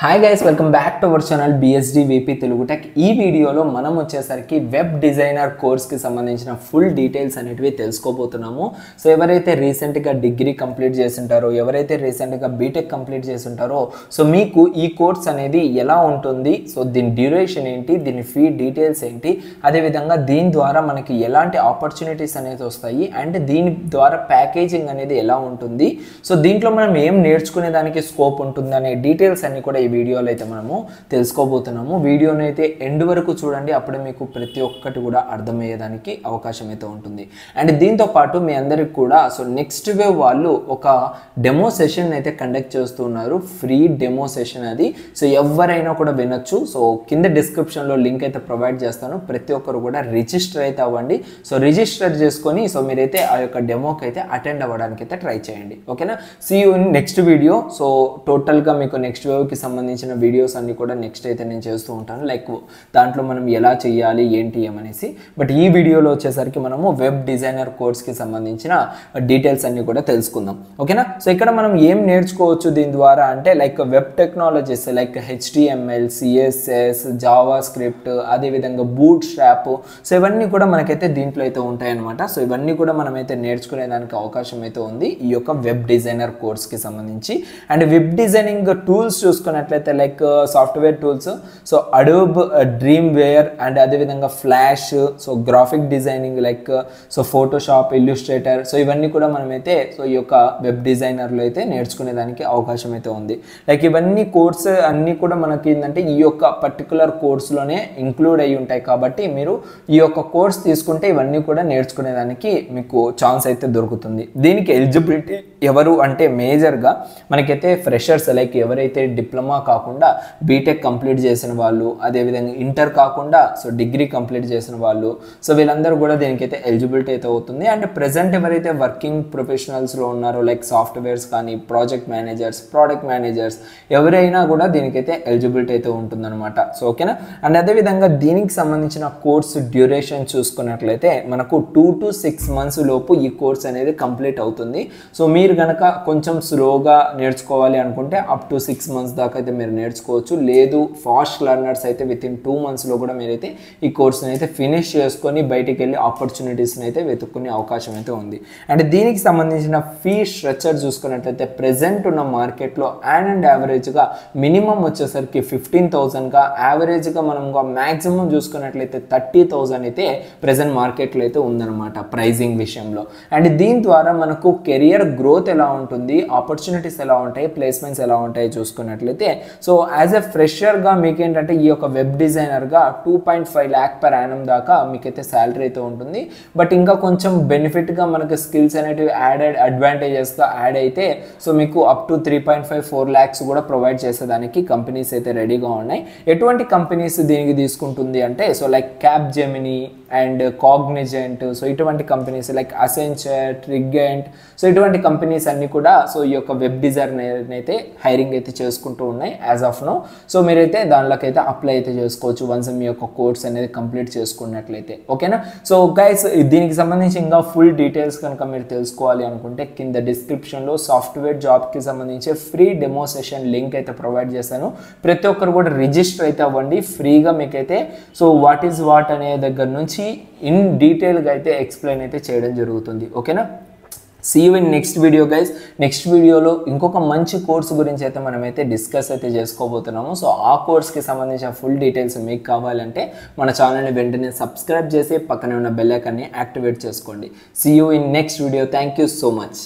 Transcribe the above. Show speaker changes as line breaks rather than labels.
Hi guys, welcome back to our channel BSD VP Telugu tech. ఈ వీడియోలో మనం వచ్చేసరికి వెబ్ డిజైనర్ కోర్స్కి సంబంధించిన ఫుల్ డీటెయిల్స్ అనేటివి తెలుసుకోబోతున్నాము. సో ఎవరైతే రీసెంట్గా డిగ్రీ కంప్లీట్ చేసి ఉంటారో, ఎవరైతే రీసెంట్గా బీటెక్ కంప్లీట్ చేసి ఉంటారో, సో మీకు ఈ కోర్స్ అనేది ఎలా ఉంటుంది, సో దీని డ్యూరేషన్ ఏంటి, దీని ఫీ డీటెయిల్స్ ఏంటి, అదేవిధంగా దీని ద్వారా మనకి ఎలాంటి ఆపర్చునిటీస్ అనేది వస్తాయి అండ్ దీని ద్వారా ప్యాకేజింగ్ అనేది ఎలా ఉంటుంది, సో దీంట్లో మనం ఏం నేర్చుకునే దానికి స్కోప్ ఉంటుంది అనే డీటెయిల్స్ అన్ని కూడా ఈ వీడియోలో అయితే మనము తెలుసుకోబోతున్నాము. వీడియోని అయితే ఎండ్ వరకు చూడండి, అప్పుడే మీకు ప్రతి ఒక్కటి కూడా అర్థమయ్యేదానికి అవకాశం అయితే ఉంటుంది. అండ్ దీంతో పాటు మీ అందరికి కూడా సో నెక్స్ట్ వేవ్ వాళ్ళు ఒక డెమో సెషన్ అయితే కండక్ట్ చేస్తున్నారు, ఫ్రీ డెమో సెషన్ అది. సో ఎవరైనా కూడా వినొచ్చు. సో కింద డిస్క్రిప్షన్లో లింక్ అయితే ప్రొవైడ్ చేస్తాను, ప్రతి ఒక్కరు కూడా రిజిస్టర్ అయితే అవ్వండి. సో రిజిస్టర్ చేసుకొని సో మీరైతే ఆ యొక్క డెమోకి అయితే అటెండ్ అవ్వడానికి అయితే ట్రై చేయండి. ఓకేనా? See you in next video. So టోటల్గా మీకు నెక్స్ట్ వేవ్కి సంబంధించిన వీడియోస్ అన్ని కూడా నెక్స్ట్ అయితే నేను చేస్తూ ఉంటాను, లైక్ దాంట్లో మనం ఎలా చేయాలి ఏంటి ఏమనేసి. బట్ ఈ వీడియోలో వచ్చేసరికి మనము వెబ్ డిజైనర్ కోర్స్కి సంబంధించిన డీటెయిల్స్ అన్ని కూడా తెలుసుకుందాం. ఓకేనా? సో ఇక్కడ మనం ఏం నేర్చుకోవచ్చు దీని ద్వారా అంటే like web technologies like HTML, CSS, Java script, అదేవిధంగా బూట్ స్ట్రాప్, సో ఇవన్నీ కూడా మనకైతే దీంట్లో అయితే ఉంటాయన్నమాట. సో ఇవన్నీ కూడా మనమైతే నేర్చుకునేదానికి అవకాశం అయితే ఉంది ఈ యొక్క వెబ్ డిజైనర్ కోర్స్కి సంబంధించి. అండ్ వెబ్ డిజైనింగ్ టూల్స్ చూసుకున్నట్లయితే like software tools, so Adobe Dreamweaver and అదేవిధంగా Flash, so graphic designing like so Photoshop, Illustrator, so ఇవన్నీ కూడా మనమైతే సో ఈ యొక్క వెబ్ డిజైనర్లో అయితే నేర్చుకునేదానికి అవకాశం అయితే ఉంది. లైక్ ఇవన్నీ కోర్స్ అన్నీ కూడా మనకి ఏంటంటే ఈ యొక్క పర్టికులర్ కోర్సులోనే ఇంక్లూడ్ అయ్యి ఉంటాయి. కాబట్టి మీరు ఈ యొక్క కోర్స్ తీసుకుంటే ఇవన్నీ కూడా నేర్చుకునేదానికి మీకు ఛాన్స్ అయితే దొరుకుతుంది. దీనికి ఎలిజిబిలిటీ ఎవరు అంటే మేజర్గా మనకైతే ఫ్రెషర్స్, లైక్ ఎవరైతే డిప్లొమా కాకుండా బీటెక్ కంప్లీట్ చేసిన వాళ్ళు, అదేవిధంగా ఇంటర్ కాకుండా సో డిగ్రీ కంప్లీట్ చేసిన వాళ్ళు, సో వీళ్ళందరూ కూడా దీనికైతే ఎలిజిబిలిటీ అయితే అవుతుంది. అండ్ ప్రెజెంట్ ఎవరైతే వర్కింగ్ ప్రొఫెషనల్స్లో ఉన్నారో లైక్ సాఫ్ట్వేర్స్ కానీ, ప్రాజెక్ట్ మేనేజర్స్, ప్రోడక్ట్ మేనేజర్స్, ఎవరైనా కూడా దీనికైతే ఎలిజిబిలిటీ అయితే ఉంటుందన్నమాట. సో ఓకేనా? అండ్ అదేవిధంగా దీనికి సంబంధించిన కోర్సు డ్యూరేషన్ చూసుకున్నట్లయితే మనకు 2 to 6 months లోపు ఈ కోర్స్ అనేది కంప్లీట్ అవుతుంది. సో మీరు కనుక కొంచెం స్లోగా నేర్చుకోవాలి అనుకుంటే అప్ టు 6 months దాకా అయితే మీరు నేర్చుకోవచ్చు. లేదు ఫాస్ట్ లర్నర్స్ అయితే వితిన్ 2 monthsలో కూడా మీరైతే ఈ కోర్స్ని అయితే ఫినిష్ చేసుకొని బయటికి వెళ్ళి ఆపర్చునిటీస్ని అయితే వెతుక్కునే అవకాశం అయితే ఉంది. అండ్ దీనికి సంబంధించిన ఫీ స్ట్రక్చర్ చూసుకున్నట్లయితే ప్రెజెంట్ ఉన్న మార్కెట్లో అండ్ యావరేజ్గా మినిమం వచ్చేసరికి 15,000గా, యావరేజ్గా మనం మ్యాక్సిమం చూసుకున్నట్లయితే 30,000 అయితే ప్రెజెంట్ మార్కెట్లో అయితే ఉందన్నమాట ప్రైజింగ్ విషయంలో. అండ్ దీని ద్వారా మనకు కెరియర్ గ్రోత్ ఎలా ఉంటుంది, ఆపర్చునిటీస్ ఎలా ఉంటాయి, ప్లేస్మెంట్స్ ఎలా ఉంటాయి చూసుకున్నట్లయితే సో యాజ్ ఎ ఫ్రెషర్గా మీకేంటంటే ఈ యొక్క వెబ్ డిజైనర్గా 2.5 lakh per annum దాకా మీకైతే శాలరీ అయితే ఉంటుంది. బట్ ఇంకా కొంచెం బెనిఫిట్గా మనకు స్కిల్స్ అనేటివి అడ్వాంటేజెస్గా యాడ్ అయితే సో మీకు అప్ టు 3.5-4 lakhs కూడా ప్రొవైడ్ చేసేదానికి కంపెనీస్ అయితే రెడీగా ఉన్నాయి. ఎటువంటి కంపెనీస్ దీనికి తీసుకుంటుంది అంటే so like cap Gemini and Cognizant, so ఇటువంటి కంపెనీస్ లైక్ అసెంచర్, ట్రిగ్గెంట్, సో ఇటువంటి కంపెనీస్ అన్నీ కూడా సో ఈ యొక్క వెబ్ డిజైనర్ అయితే హైరింగ్ అయితే చేసుకుంటూ ఉన్నాయి యాజ్ ఆఫ్ నో. సో మీరైతే దానిలోకి అయితే అప్లై అయితే చేసుకోవచ్చు వన్స్ మీ యొక్క కోర్స్ అనేది కంప్లీట్ చేసుకున్నట్లయితే. ఓకేనా? సో గైస్ దీనికి సంబంధించి ఇంకా ఫుల్ డీటెయిల్స్ కనుక మీరు తెలుసుకోవాలి అనుకుంటే కింద డిస్క్రిప్షన్లో సాఫ్ట్వేర్ జాబ్కి సంబంధించి ఫ్రీ డెమో సెషన్ లింక్ అయితే ప్రొవైడ్ చేశాను. ప్రతి ఒక్కరు కూడా రిజిస్టర్ అయితే అవ్వండి ఫ్రీగా. మీకైతే సో వాట్ ఈజ్ వాట్ అనే దగ్గర నుంచి ఇన్ డీటెయిల్గా అయితే ఎక్స్ప్లెయిన్ అయితే చేయడం జరుగుతుంది. ఓకేనా? See you in next video guys. నెక్స్ట్ వీడియోలో ఇంకొక మంచి కోర్స్ గురించి అయితే మనమైతే డిస్కస్ అయితే చేసుకోబోతున్నాము. సో ఆ కోర్స్కి సంబంధించిన ఫుల్ డీటెయిల్స్ మీకు కావాలంటే మన ఛానల్ని వెంటనే సబ్స్క్రైబ్ చేసి పక్కనే ఉన్న బెల్ ఐకాన్ని యాక్టివేట్ చేసుకోండి. See you in next video. Thank you so much.